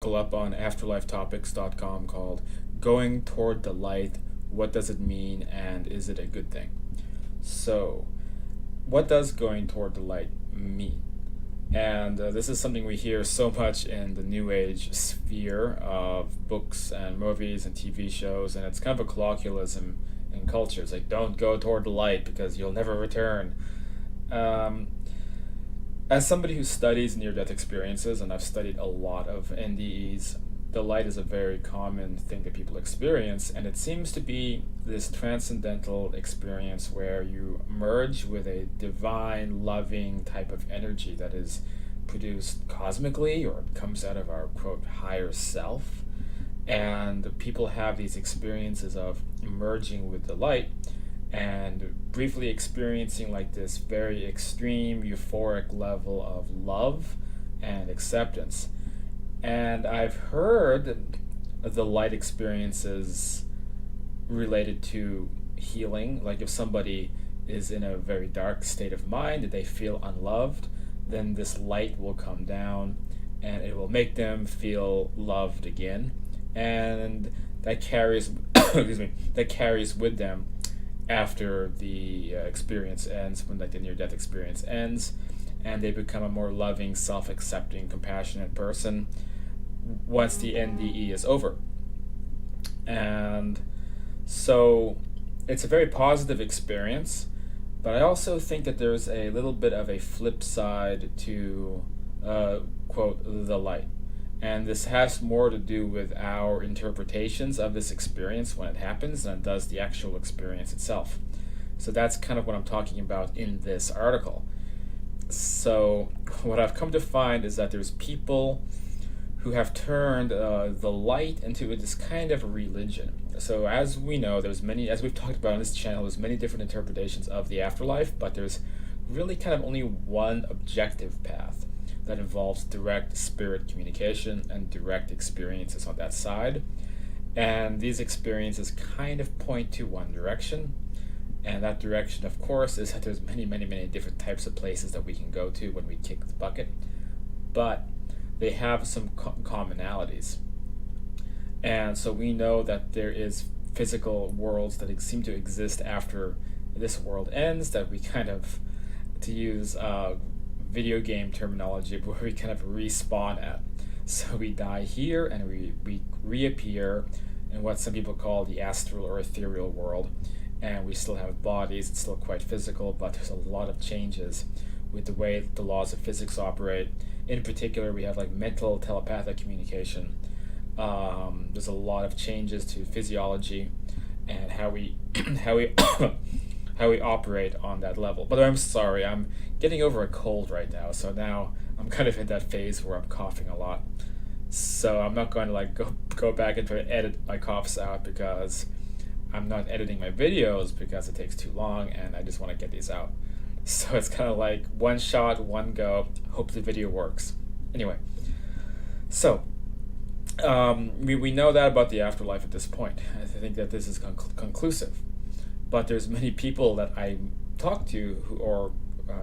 article up on afterlifetopics.com called Going Toward the Light, What Does It Mean and Is It a Good Thing? So, what does going toward the light mean? And this is something we hear so much in the New Age sphere of books and movies and TV shows, and it's kind of a colloquialism in culture. It's like, don't go toward the light because you'll never return. As somebody who studies near-death experiences, and I've studied a lot of NDEs, the light is a very common thing that people experience, and it seems to be this transcendental experience where you merge with a divine, loving type of energy that is produced cosmically, or it comes out of our, quote, higher self. And people have these experiences of merging with the light and briefly experiencing like this very extreme euphoric level of love and acceptance. And I've heard the light experiences related to healing, like if somebody is in a very dark state of mind, that they feel unloved, then this light will come down and it will make them feel loved again, and that carries excuse me, that carries with them after the experience ends, when like the near-death experience ends, and they become a more loving, self-accepting, compassionate person once the NDE is over. And so it's a very positive experience, but I also think that there's a little bit of a flip side to quote, the light. And this has more to do with our interpretations of this experience when it happens than it does the actual experience itself. So that's kind of what I'm talking about in this article. So what I've come to find is that there's people who have turned the light into this kind of religion. So as we know, there's many, as we've talked about on this channel, there's many different interpretations of the afterlife, but there's really kind of only one objective path that involves direct spirit communication and direct experiences on that side. And these experiences kind of point to one direction. And that direction, of course, is that there's many, many, many different types of places that we can go to when we kick the bucket. But they have some commonalities. And so we know that there is physical worlds that seem to exist after this world ends, that we kind of, to use video game terminology, where we kind of respawn at. So we die here and we reappear in what some people call the astral or ethereal world, and we still have bodies. It's still quite physical, but there's a lot of changes with the way the laws of physics operate. In particular, we have like mental telepathic communication. There's a lot of changes to physiology and how we how we operate on that level. But I'm sorry, I'm getting over a cold right now, so now I'm kind of in that phase where I'm coughing a lot. So I'm not going to like go back and try to edit my coughs out, because I'm not editing my videos because it takes too long and I just want to get these out. So it's kind of like one shot, one go, hope the video works. Anyway, so we know that about the afterlife at this point. I think that this is conclusive. But there's many people that I talk to or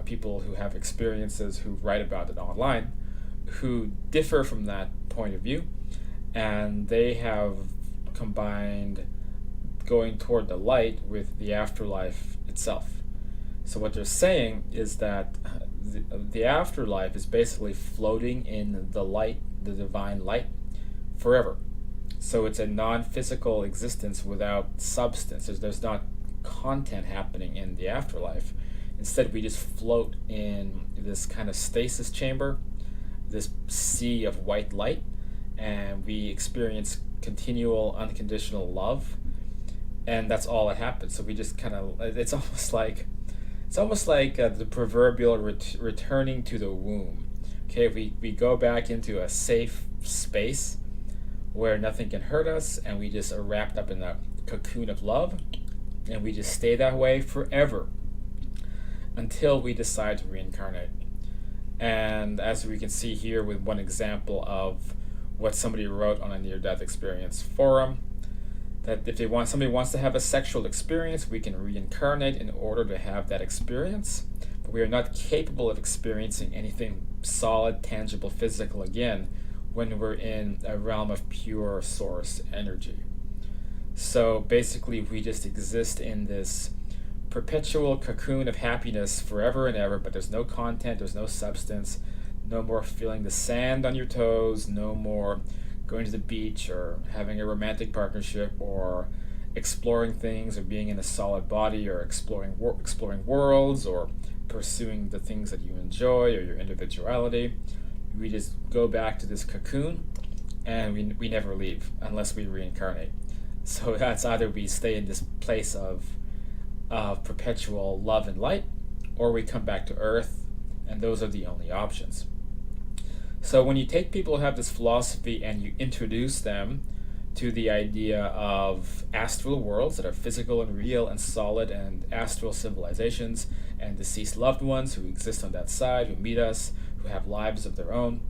people who have experiences who write about it online who differ from that point of view, and they have combined going toward the light with the afterlife itself. So what they're saying is that the afterlife is basically floating in the light, the divine light, forever. So it's a non-physical existence without substance. There's not content happening in the afterlife. Instead, we just float in this kind of stasis chamber, this sea of white light, and we experience continual unconditional love, and that's all that happens. So we just kind of, it's almost like the proverbial returning to the womb. Okay, we go back into a safe space where nothing can hurt us, and we just are wrapped up in the cocoon of love, and we just stay that way forever until we decide to reincarnate. And as we can see here with one example of what somebody wrote on a near-death experience forum, that if somebody wants to have a sexual experience, we can reincarnate in order to have that experience, but we are not capable of experiencing anything solid, tangible, physical again when we're in a realm of pure source energy. So basically, we just exist in this perpetual cocoon of happiness forever and ever, but there's no content, there's no substance, no more feeling the sand on your toes, no more going to the beach or having a romantic partnership or exploring things or being in a solid body or exploring worlds or pursuing the things that you enjoy or your individuality. We just go back to this cocoon and we never leave unless we reincarnate. So that's either we stay in this place of perpetual love and light, or we come back to Earth, and those are the only options. So when you take people who have this philosophy and you introduce them to the idea of astral worlds that are physical and real and solid, and astral civilizations and deceased loved ones who exist on that side, who meet us, who have lives of their own.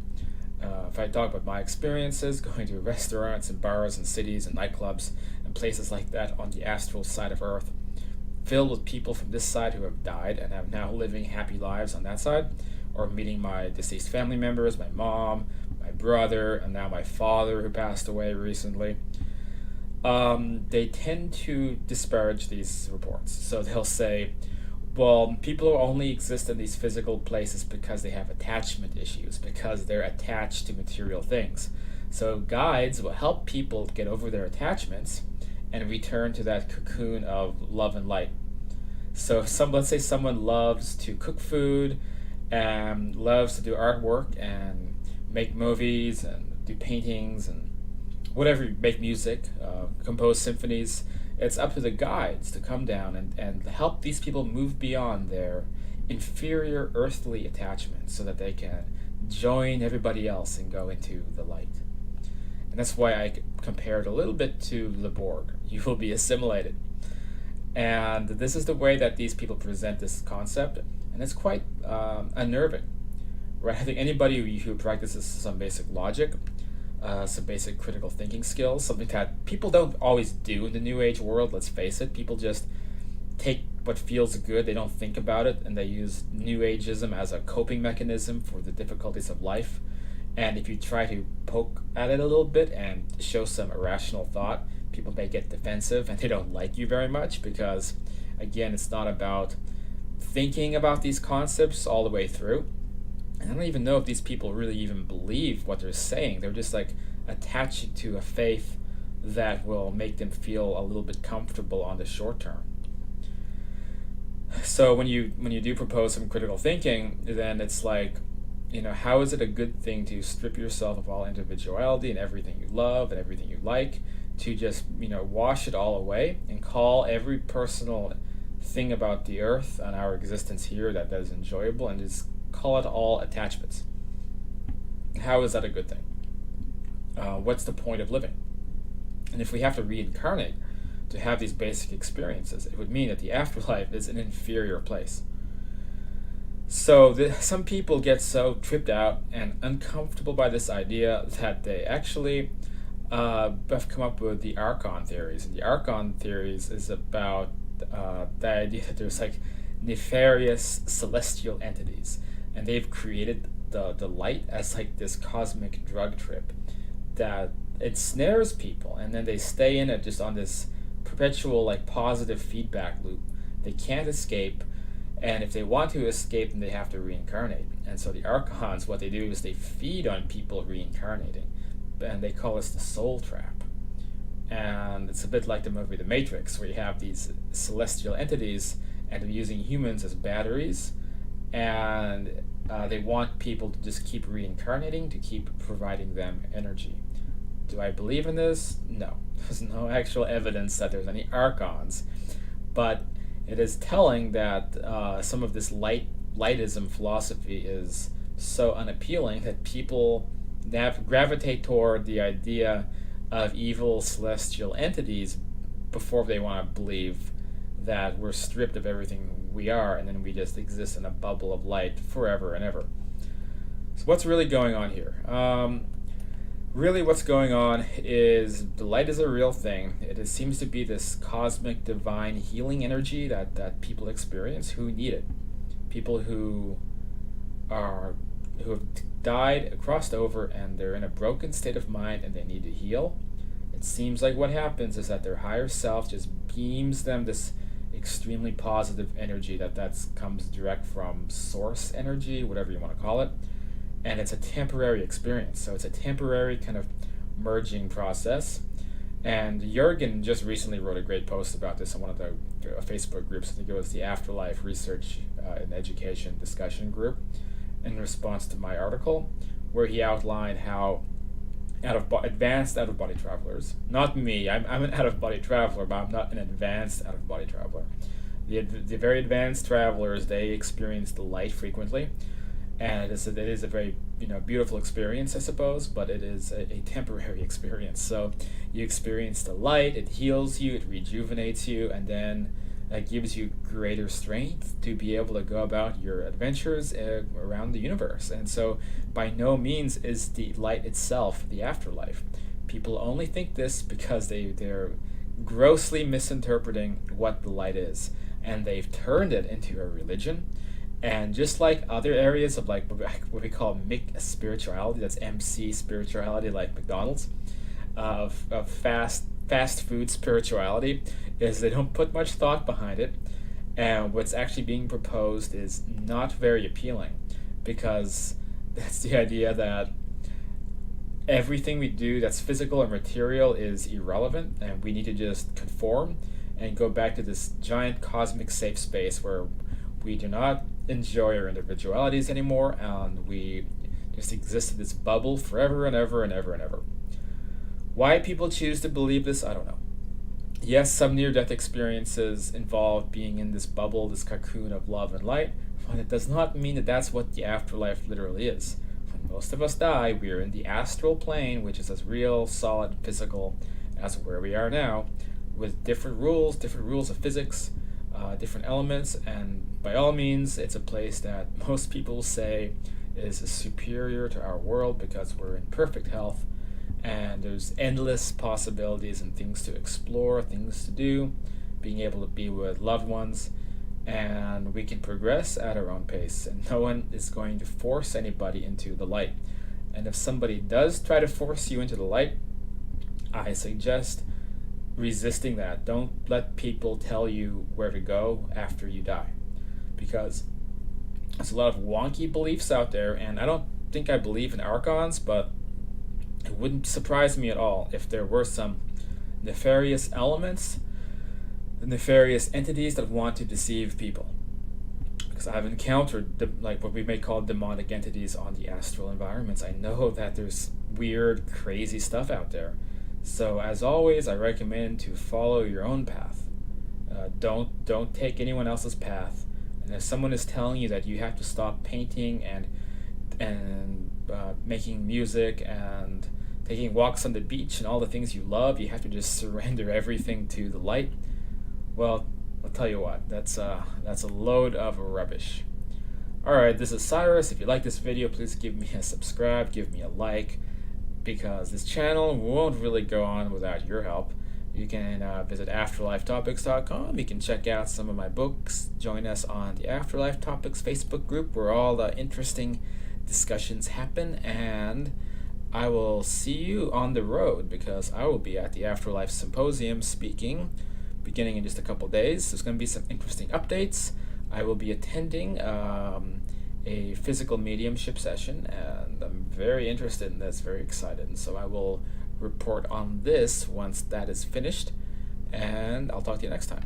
If I talk about my experiences going to restaurants and bars and cities and nightclubs and places like that on the astral side of Earth, filled with people from this side who have died and have now living happy lives on that side, or meeting my deceased family members, my mom, my brother, and now my father who passed away recently, they tend to disparage these reports. So they'll say, well, people only exist in these physical places because they have attachment issues, because they're attached to material things. So guides will help people get over their attachments and return to that cocoon of love and light. So let's say someone loves to cook food and loves to do artwork and make movies and do paintings and whatever, make music, compose symphonies. It's up to the guides to come down and help these people move beyond their inferior earthly attachments so that they can join everybody else and go into the light. And that's why I compared a little bit to the Borg. You will be assimilated. And this is the way that these people present this concept, and it's quite unnerving. Right? I think anybody who practices some basic logic, some basic critical thinking skills, something that people don't always do in the New Age world, let's face it. People just take what feels good, they don't think about it, and they use New Ageism as a coping mechanism for the difficulties of life. And if you try to poke at it a little bit and show some irrational thought, people may get defensive and they don't like you very much because, again, it's not about thinking about these concepts all the way through. And I don't even know if these people really even believe what they're saying. They're just like attaching to a faith that will make them feel a little bit comfortable on the short term. So when you do propose some critical thinking, then it's like, how is it a good thing to strip yourself of all individuality and everything you love and everything you like, to just, wash it all away and call every personal thing about the earth and our existence here that is enjoyable and just call it all attachments? How is that a good thing? What's the point of living? And if we have to reincarnate to have these basic experiences, it would mean that the afterlife is an inferior place. So some people get so tripped out and uncomfortable by this idea that they actually have come up with the Archon theories. And the Archon theories is about the idea that there's like nefarious celestial entities, and they've created the light as like this cosmic drug trip that ensnares people, and then they stay in it just on this perpetual like positive feedback loop. They can't escape, and if they want to escape, then they have to reincarnate. And so the Archons, what they do is they feed on people reincarnating, and they call this the soul trap. And it's a bit like the movie The Matrix, where you have these celestial entities and they're using humans as batteries, and they want people to just keep reincarnating to keep providing them energy. Do I believe in this? No. There's no actual evidence that there's any Archons, but it is telling that some of this lightism philosophy is so unappealing that people gravitate toward the idea of evil celestial entities before they want to believe that we're stripped of everything we are and then we just exist in a bubble of light forever and ever. So what's really going on here? Really what's going on is the light is a real thing. It seems to be this cosmic divine healing energy that people experience who need it. People who are who have died, crossed over, and they're in a broken state of mind and they need to heal. It seems like what happens is that their higher self just beams them this extremely positive energy that comes direct from source energy, whatever you want to call it, and it's a temporary experience. So it's a temporary kind of merging process. And Jurgen just recently wrote a great post about this on one of the Facebook groups. I think it was the Afterlife Research and Education discussion group, in response to my article, where he outlined how advanced out of body travelers, not me, I'm an out of body traveler, but I'm not an advanced out of body traveler. The very advanced travelers, they experience the light frequently, and it is a very beautiful experience, I suppose, but it is a temporary experience. So you experience the light, it heals you, it rejuvenates you, and then that gives you greater strength to be able to go about your adventures around the universe. And so by no means is the light itself the afterlife. People only think this because they're grossly misinterpreting what the light is, and they've turned it into a religion. And just like other areas of like what we call Mick spirituality, that's MC spirituality, like McDonald's, of fast food spirituality, is they don't put much thought behind it, and what's actually being proposed is not very appealing, because that's the idea that everything we do that's physical or material is irrelevant, and we need to just conform and go back to this giant cosmic safe space where we do not enjoy our individualities anymore, and we just exist in this bubble forever and ever and ever and ever. Why people choose to believe this, I don't know. Yes, some near-death experiences involve being in this bubble, this cocoon of love and light, but it does not mean that that's what the afterlife literally is. When most of us die, we are in the astral plane, which is as real, solid, physical as where we are now, with different rules of physics, different elements, and by all means, it's a place that most people say is superior to our world because we're in perfect health, and there's endless possibilities and things to explore, things to do, being able to be with loved ones, and we can progress at our own pace, and no one is going to force anybody into the light. And if somebody does try to force you into the light, I suggest resisting that. Don't let people tell you where to go after you die, because there's a lot of wonky beliefs out there, and I don't think I believe in Archons, but it wouldn't surprise me at all if there were some nefarious elements, nefarious entities that want to deceive people. Because I've encountered what we may call demonic entities on the astral environments. I know that there's weird, crazy stuff out there. So as always, I recommend to follow your own path. Don't take anyone else's path. And if someone is telling you that you have to stop painting and making music and taking walks on the beach and all the things you love, you have to just surrender everything to the light, well, I'll tell you what, that's a load of rubbish. Alright, this is Cyrus. If you like this video, please give me a subscribe, give me a like, because this channel won't really go on without your help. You can visit afterlifetopics.com. You can check out some of my books. Join us on the Afterlife Topics Facebook group, where all the interesting discussions happen, and I will see you on the road, because I will be at the Afterlife Symposium speaking beginning in just a couple days. There's going to be some interesting updates. I will be attending a physical mediumship session, and I'm very interested in this, very excited, and so I will report on this once that is finished, and I'll talk to you next time.